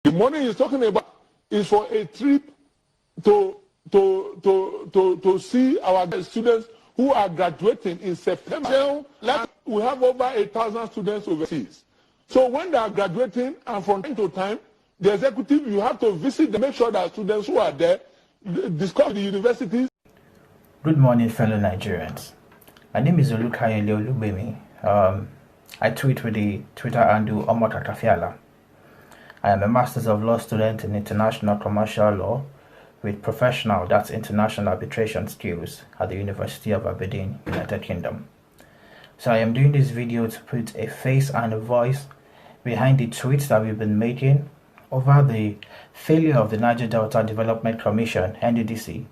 The money he's talking about is for a trip to see our students who are graduating in September. We have over 1,000 students overseas. So when they are graduating and from time to time, the executive, you have to visit them, make sure that students who are there discover the universities. Good morning, fellow Nigerians. My name is Olukayele Olubemi. I tweet with the Twitter handle Omotakafiala. I am a Masters of Law student in International Commercial Law with professional, that's international arbitration skills at the University of Aberdeen, United Kingdom. So I am doing this video to put a face and a voice behind the tweets that we've been making over the failure of the Niger Delta Development Commission, Nddc,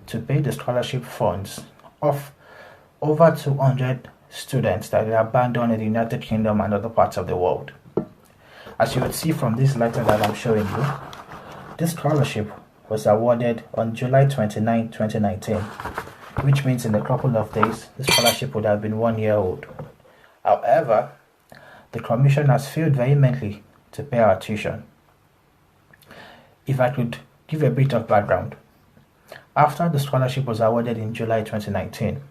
to pay the scholarship funds of over 200 students that were abandoned in the United Kingdom and other parts of the world. As you would see from this letter that I'm showing you, this scholarship was awarded on July 29, 2019, which means in a couple of days, the scholarship would have been 1 year old. However, the Commission has failed vehemently to pay our tuition. If I could give a bit of background. After the scholarship was awarded in July 2019,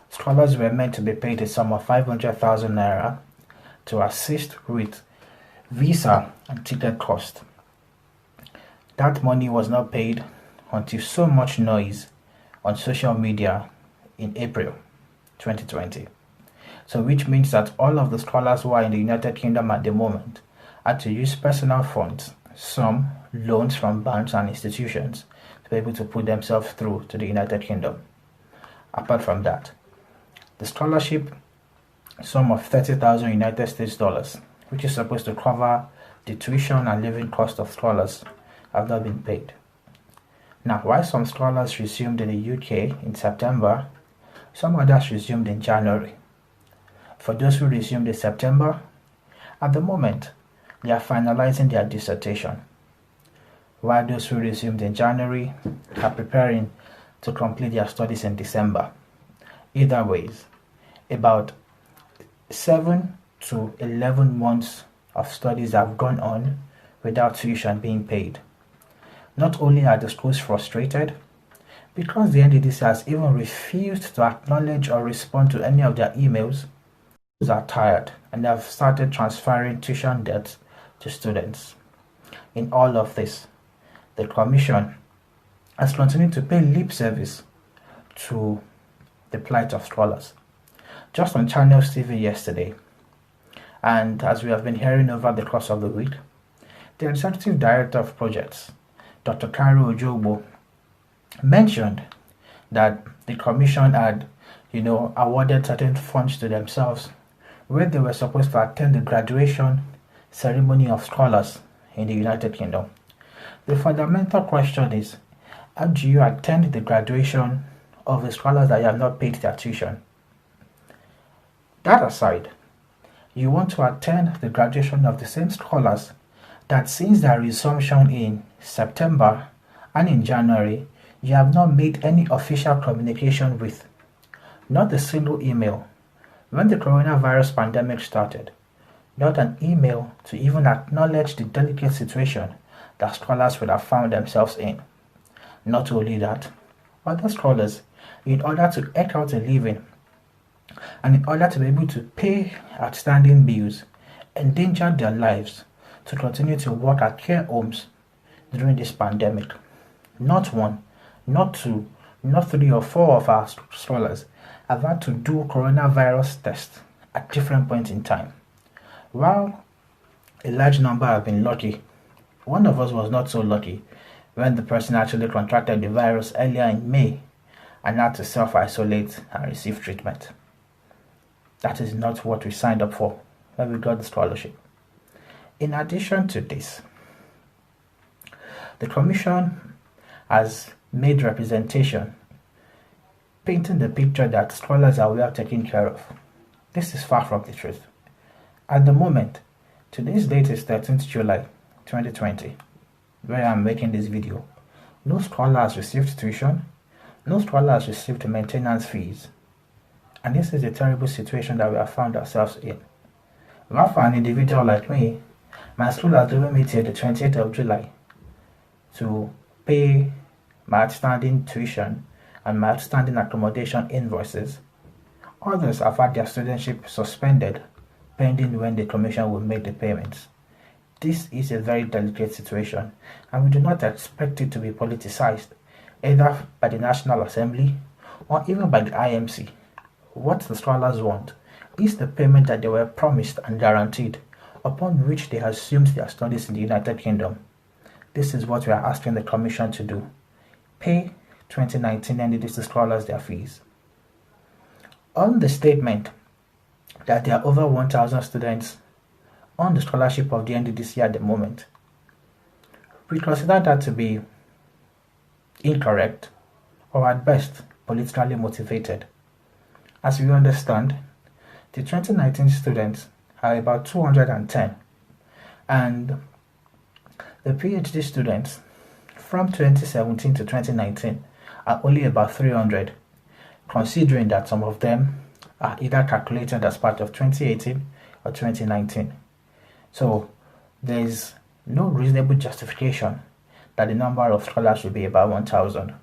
scholars were meant to be paid a sum of 500,000 naira to assist with visa and ticket cost. That money was not paid until so much noise on social media in April 2020. So which means that all of the scholars who are in the United Kingdom at the moment had to use personal funds, some loans from banks and institutions, to be able to put themselves through to the United Kingdom. Apart from that, the scholarship sum of 30,000 United States dollars, which is supposed to cover the tuition and living cost of scholars, have not been paid. Now, while some scholars resumed in the UK in September, some others resumed in January. For those who resumed in September, at the moment, they are finalizing their dissertation, while those who resumed in January are preparing to complete their studies in December. Either ways, about 7 to 11 months of studies have gone on without tuition being paid. Not only are the schools frustrated, because the Nddc has even refused to acknowledge or respond to any of their emails, schools are tired and have started transferring tuition debts to students. In all of this, the Commission has continued to pay lip service to the plight of scholars. Just on Channels TV yesterday, and as we have been hearing over the course of the week, the Executive Director of Projects, Dr. Karo Ojogbo, mentioned that the Commission had, awarded certain funds to themselves where they were supposed to attend the graduation ceremony of scholars in the United Kingdom. The fundamental question is, how do you attend the graduation of the scholars that you have not paid their tuition? That aside, you want to attend the graduation of the same scholars that since their resumption in September and in January, you have not made any official communication with. Not a single email. When the coronavirus pandemic started, not an email to even acknowledge the delicate situation that scholars would have found themselves in. Not only that, other scholars, in order to eke out a living and in order to be able to pay outstanding bills, endangered their lives to continue to work at care homes during this pandemic. Not one, not two, not three or four of our scholars have had to do coronavirus tests at different points in time. While a large number have been lucky, one of us was not so lucky when the person actually contracted the virus earlier in May and had to self-isolate and receive treatment. That is not what we signed up for when we got the scholarship. In addition to this, the Commission has made representation painting the picture that scholars are well taken care of. This is far from the truth. At the moment, today's date is 13th July 2020, where I'm making this video. No scholar has received tuition, no scholar has received maintenance fees, and this is a terrible situation that we have found ourselves in. Well, for an individual like me, My school has given me till the 28th of July to pay my outstanding tuition and my outstanding accommodation invoices. Others have had their studentship suspended pending when the commission will make the payments. This is a very delicate situation, and we do not expect it to be politicized, either by the National Assembly or even by the IMC. What the scholars want is the payment that they were promised and guaranteed, upon which they assumed their studies in the United Kingdom. This is what we are asking the Commission to do. Pay 2019 Nddc scholars their fees. On the statement that there are over 1,000 students on the scholarship of the Nddc at the moment, we consider that to be incorrect, or at best politically motivated. As we understand, the 2019 students are about 210, and the PhD students from 2017 to 2019 are only about 300, considering that some of them are either calculated as part of 2018 or 2019. So there is no reasonable justification that the number of scholars will be about 1,000.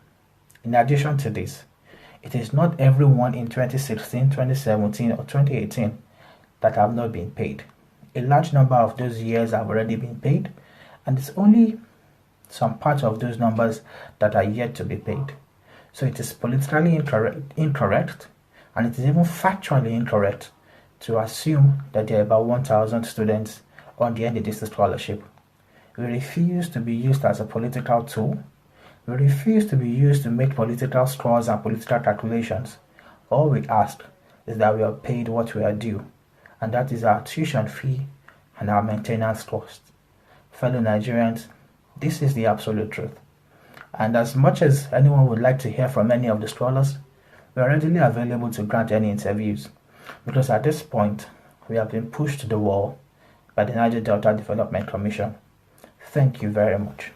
In addition to this, it is not everyone in 2016, 2017 or 2018 that have not been paid. A large number of those years have already been paid, and it's only some part of those numbers that are yet to be paid. So it is politically incorrect, and it is even factually incorrect to assume that there are about 1,000 students on the Nddc scholarship. We refuse to be used as a political tool. We refuse to be used to make political scores and political calculations. All we ask is that we are paid what we are due, and that is our tuition fee and our maintenance costs. Fellow Nigerians, this is the absolute truth. And as much as anyone would like to hear from any of the scholars, we are readily available to grant any interviews, because at this point, we have been pushed to the wall by the Niger Delta Development Commission. Thank you very much.